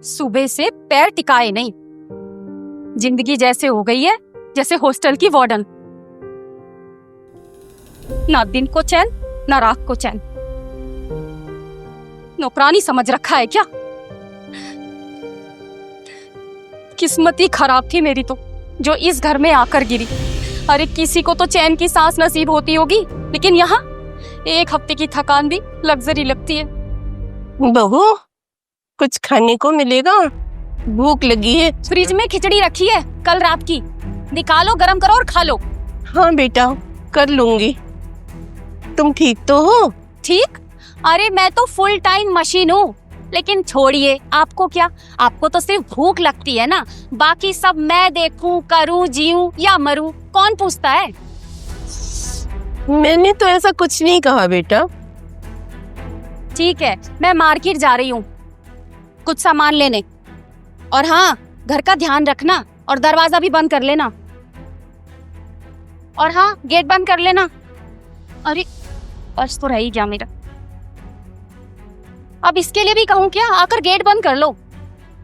सुबह से पैर टिकाए नहीं। जिंदगी जैसे हो गई है जैसे हॉस्टल की वार्डन। ना दिन को चैन ना रात को चैन। नौकरानी समझ रखा है क्या? किस्मत ही खराब थी मेरी तो, जो इस घर में आकर गिरी। अरे किसी को तो चैन की सांस नसीब होती होगी, लेकिन यहाँ एक हफ्ते की थकान भी लग्जरी लगती है। बहू, कुछ खाने को मिलेगा? भूख लगी है। फ्रिज में खिचड़ी रखी है कल रात की, निकालो, गरम करो और खा लो। हाँ बेटा, कर लूंगी। तुम ठीक तो हो? ठीक? अरे मैं तो फुल टाइम मशीन हूँ। लेकिन छोड़िए, आपको क्या, आपको तो सिर्फ भूख लगती है ना। बाकी सब मैं देखूं, करूं, जीऊं या मरूं, कौन पूछता है? मैंने तो ऐसा कुछ नहीं कहा बेटा। ठीक है, मैं मार्केट जा रही हूँ कुछ सामान लेने। और हाँ, घर का ध्यान रखना और दरवाजा भी बंद कर लेना। और हाँ, गेट बंद कर लेना। अरे पर्स तो रह ही गया मेरा। अब इसके लिए भी कहूँ क्या? आकर गेट बंद कर लो।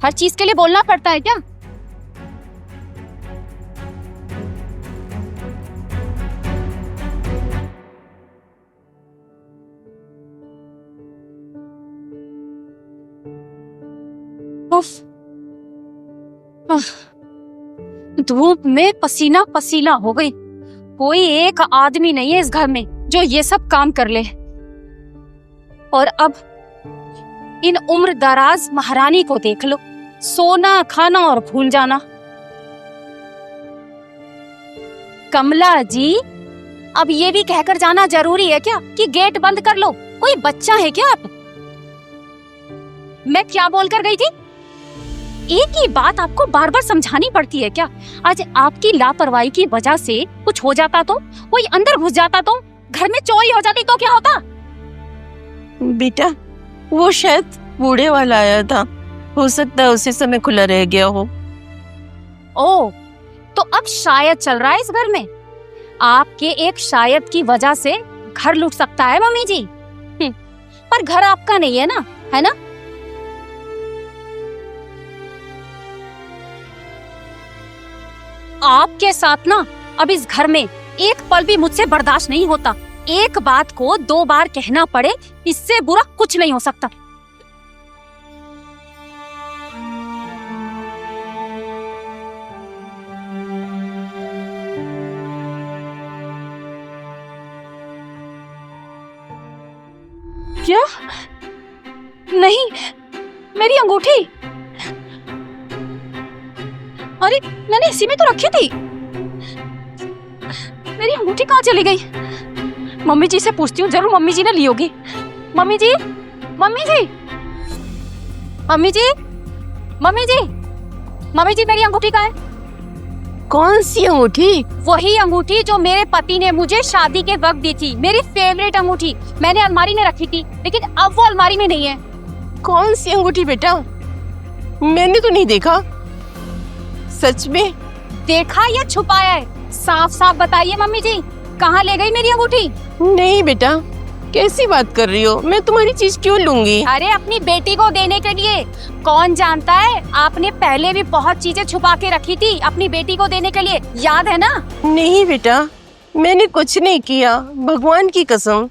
हर चीज के लिए बोलना पड़ता है क्या? धूप में पसीना पसीना हो गई। कोई एक आदमी नहीं है इस घर में जो ये सब काम कर ले। और अब इन उम्र दराज महारानी को देख लो, सोना खाना और भूल जाना। कमला जी, अब ये भी कहकर जाना जरूरी है क्या कि गेट बंद कर लो? कोई बच्चा है क्या आप? मैं क्या बोलकर गई थी? एक ही बात आपको बार बार समझानी पड़ती है क्या? आज आपकी लापरवाही की वजह से कुछ हो जाता तो, कोई अंदर घुस जाता तो, घर में चोरी हो जाती तो क्या होता? बेटा, वो शायद बूढ़े वाला आया था, हो सकता है उसी समय खुला रह गया हो। ओह, तो अब शायद चल रहा है इस घर में। आपके एक शायद की वजह से घर लूट सकता है मम्मी जी। पर घर आपका नहीं है ना, है ना? आपके साथ ना अब इस घर में एक पल भी मुझसे बर्दाश्त नहीं होता। एक बात को 2 बार कहना पड़े, इससे बुरा कुछ नहीं हो सकता। क्या? नहीं, मेरी अंगूठी। अरे मैंने इसी में तो रखी थी। मेरी अंगूठी कहाँ चली गई? मम्मी जी से पूछती हूँ, जरूर मम्मी जी ने ली होगी। मम्मी जी, मम्मी जी, मम्मी जी, मम्मी जी, मम्मी जी, मेरी अंगूठी कहाँ है? कौन सी अंगूठी? वही अंगूठी जो मेरे पति ने मुझे शादी के वक्त दी थी, मेरी फेवरेट अंगूठी। मैंने अलमारी में रखी थी, लेकिन अब वो अलमारी में नहीं है। कौन सी अंगूठी बेटा? मैंने तो नहीं देखा। सच में? देखा या छुपाया है? साफ साफ बताइए मम्मी जी, कहाँ ले गई मेरी अंगूठी? नहीं बेटा, कैसी बात कर रही हो? मैं तुम्हारी चीज क्यों लूंगी? अरे अपनी बेटी को देने के लिए। कौन जानता है, आपने पहले भी बहुत चीजें छुपा के रखी थी अपनी बेटी को देने के लिए, याद है ना? नहीं बेटा, मैंने कुछ नहीं किया, भगवान की कसम।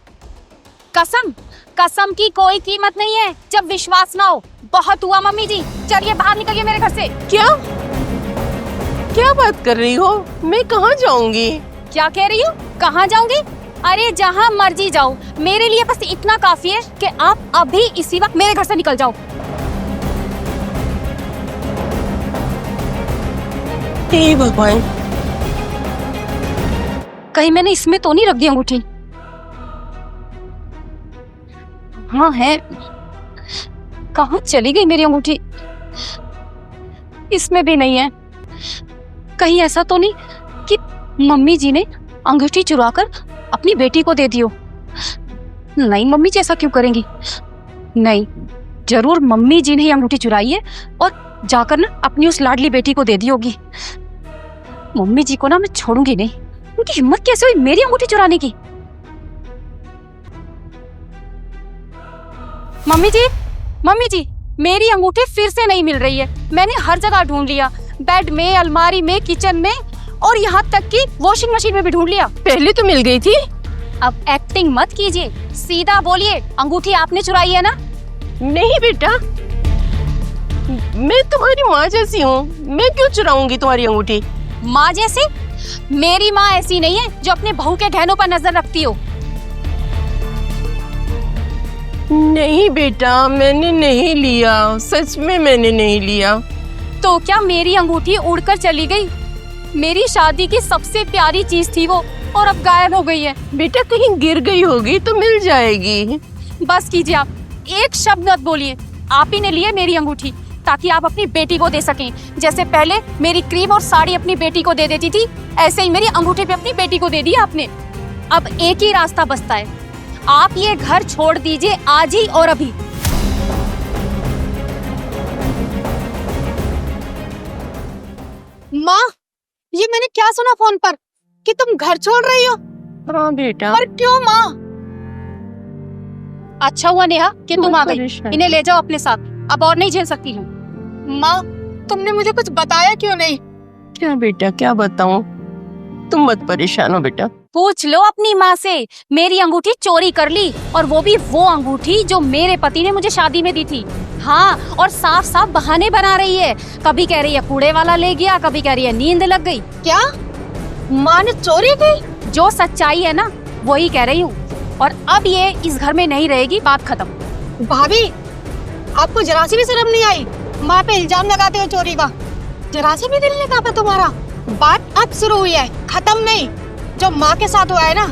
कसम? कसम की कोई कीमत नहीं है जब विश्वास ना हो। बहुत हुआ मम्मी जी, चलिए बाहर निकलिए मेरे घर से। क्या क्या बात कर रही हो? मैं कहाँ जाऊंगी? क्या कह रही हो? कहाँ जाऊंगी? अरे जहाँ मर्जी जाओ, मेरे लिए बस इतना काफी है कि आप अभी इसी वक्त मेरे घर से निकल जाओ। हे भगवान, कहीं मैंने इसमें तो नहीं रख दी अंगूठी? हाँ है। कहाँ चली गई मेरी अंगूठी? इसमें भी नहीं है। कहीं ऐसा तो नहीं कि मम्मी जी ने अंगूठी चुराकर अपनी बेटी को दे दी हो? नहीं, मम्मी जी ऐसा क्यों करेंगी? नहीं, जरूर मम्मी जी ने ही अंगूठी चुराई है और जाकर ना अपनी उस लाडली बेटी को दे दी होगी। मम्मी जी को ना मैं छोड़ूंगी नहीं। उनकी हिम्मत कैसे हुई मेरी अंगूठी चुराने की? मम्मी जी, मम्मी जी, मेरी अंगूठी फिर से नहीं मिल रही है। मैंने हर जगह ढूंढ लिया, बेड में, अलमारी में, किचन में और यहाँ तक कि वॉशिंग मशीन में भी ढूंढ लिया। पहले तो मिल गई थी। अब एक्टिंग मत कीजिए, सीधा बोलिए, अंगूठी आपने चुराई है ना? नहीं बेटा, मैं तुम्हारी माँ जैसी हूँ, मैं क्यों चुराऊंगी तुम्हारी अंगूठी? माँ जैसी? मेरी माँ ऐसी नहीं है जो अपने बहू के गहनों पर नजर रखती हो। नहीं बेटा, मैंने नहीं लिया, सच में मैंने नहीं लिया। तो क्या मेरी अंगूठी उड़कर चली गई? मेरी शादी की सबसे प्यारी चीज थी वो, और अब गायब हो गई है। बेटा कहीं गिर गई होगी तो मिल जाएगी। बस कीजिए, आप एक शब्द मत बोलिए। आप ही ने लिए मेरी अंगूठी ताकि आप अपनी बेटी को दे सकें। जैसे पहले मेरी क्रीम और साड़ी अपनी बेटी को दे देती थी, ऐसे ही मेरी अंगूठी पे अपनी बेटी को दे दी आपने। अब एक ही रास्ता बचता है, आप ये घर छोड़ दीजिए आज ही और अभी। माँ, ये मैंने क्या सुना फोन पर कि तुम घर छोड़ रही हो? हाँ बेटा। पर क्यों माँ? अच्छा हुआ नेहा कि तुम आ गई। परेशान। इन्हें ले जाओ अपने साथ, अब और नहीं झेल सकती हूँ। माँ, तुमने मुझे कुछ बताया क्यों नहीं? क्या बेटा, क्या बताऊं? तुम मत परेशान हो बेटा। पूछ लो अपनी माँ से, मेरी अंगूठी चोरी कर ली, और वो भी वो अंगूठी जो मेरे पति ने मुझे शादी में दी थी। हाँ, और साफ साफ बहाने बना रही है। कभी कह रही है कूड़े वाला ले गया, कभी कह रही है नींद लग गई। क्या माँ ने चोरी की? जो सच्चाई है ना वही कह रही हूँ, और अब ये इस घर में नहीं रहेगी, बात खत्म। भाभी, आपको जरा सी भी शर्म नहीं आई? माँ पे इल्जाम लगाते हो चोरी का। जरा सी भी दिल नहीं कांपा तुम्हारा? बात अब शुरू हुई है, खत्म नहीं। जो माँ के साथ हुआ है ना,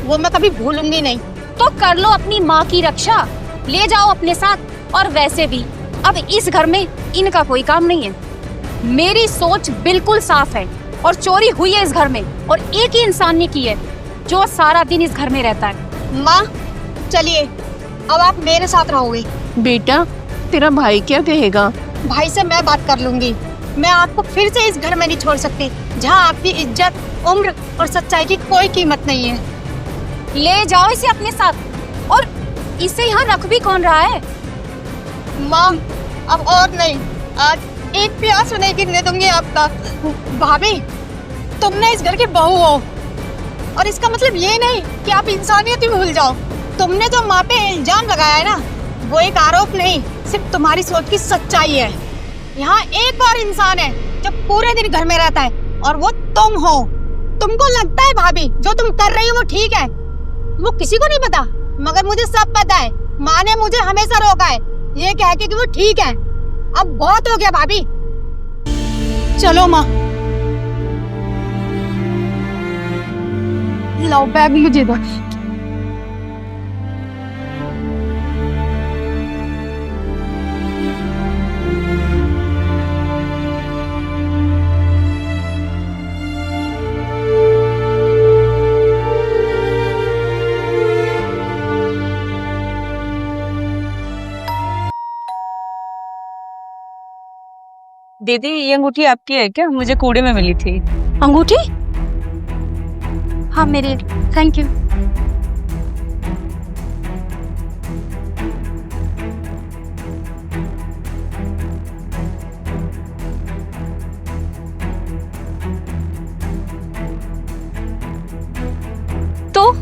वो मैं कभी भूलूंगी नहीं। तो कर लो अपनी माँ की रक्षा, ले जाओ अपने साथ। और वैसे भी अब इस घर में इनका कोई काम नहीं है। मेरी सोच बिल्कुल साफ है, और चोरी हुई है इस घर में, और एक ही इंसान ने की है जो सारा दिन इस घर में रहता है। माँ चलिए, अब आप मेरे साथ रहोगे। बेटा तेरा भाई क्या कहेगा? भाई से मैं बात कर लूंगी। मैं आपको फिर से इस घर में नहीं छोड़ सकती, जहाँ आपकी इज्जत, उम्र और सच्चाई की कोई कीमत नहीं है। ले जाओ इसे अपने साथ, और इसे यहाँ रख भी कौन रहा है? माँ, अब और नहीं, आज एक भी आंसू नहीं गिरने दूंगी आपका। भाभी, तुमने इस घर की बहू हो, और इसका मतलब ये नहीं कि आप इंसानियत ही भूल जाओ। तुमने जो माँ पे इल्जाम लगाया है ना, वो एक आरोप नहीं, सिर्फ तुम्हारी सोच की सच्चाई है। यहाँ एक और इंसान है जो पूरे दिन घर में रहता है, और वो तुम हो। तुमको लगता है भाभी जो तुम कर रही हो वो ठीक है, वो किसी को नहीं पता, मगर मुझे सब पता है। माँ ने मुझे हमेशा रोका है, ये कह के कि वो ठीक है। अब बहुत हो गया भाभी, चलो माँ। लाओ बैग मुझे दो। दीदी ये अंगूठी आपकी है क्या? मुझे कूड़े में मिली थी। अंगूठी? हाँ मेरी, थैंक यू। तो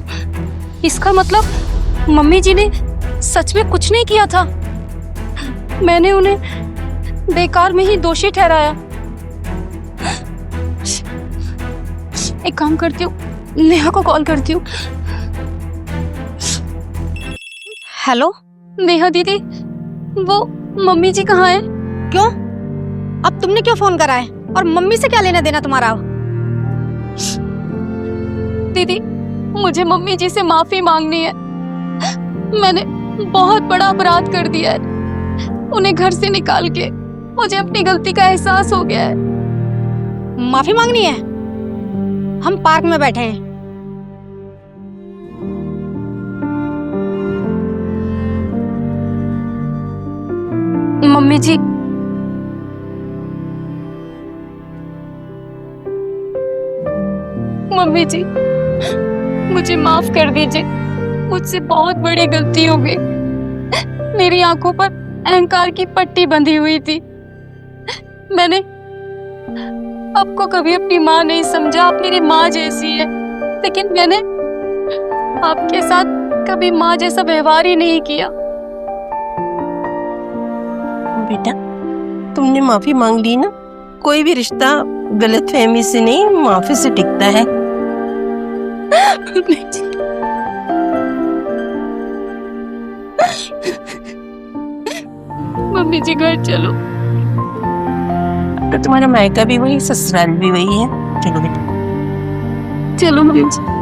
इसका मतलब मम्मी जी ने सच में कुछ नहीं किया था। मैंने उन्हें बेकार में ही दोषी ठहराया। एक काम करती हूँ, नेहा को कॉल करती हूँ। हेलो नेहा दीदी, वो मम्मी जी कहाँ हैं? क्यों? अब तुमने क्यों फोन करा है, और मम्मी से क्या लेना देना तुम्हारा? दीदी मुझे मम्मी जी से माफी मांगनी है। मैंने बहुत बड़ा अपराध कर दिया है। उन्हें घर से निकाल के मुझे अपनी गलती का एहसास हो गया है। माफी मांगनी है? हम पार्क में बैठे हैं। मम्मी जी, मम्मी जी मुझे माफ कर दीजिए, मुझसे बहुत बड़ी गलती हो गई। मेरी आंखों पर अहंकार की पट्टी बंधी हुई थी। मैंने आपको कभी अपनी माँ नहीं समझा, आप मेरी माँ जैसी है, लेकिन मैंने आपके साथ कभी माँ जैसा व्यवहार ही नहीं किया। बेटा, तुमने माफी मांग ली ना। कोई भी रिश्ता गलतफहमी से नहीं, माफी से टिकता है। मम्मी जी घर चलो। तो तुम्हारा मायका भी वही, ससुराल भी वही है। चलो बेटा। चलो मम्मी जी।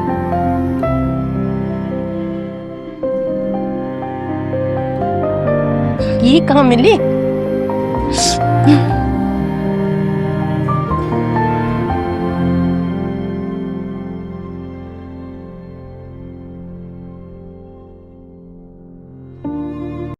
ये कहाँ मिली?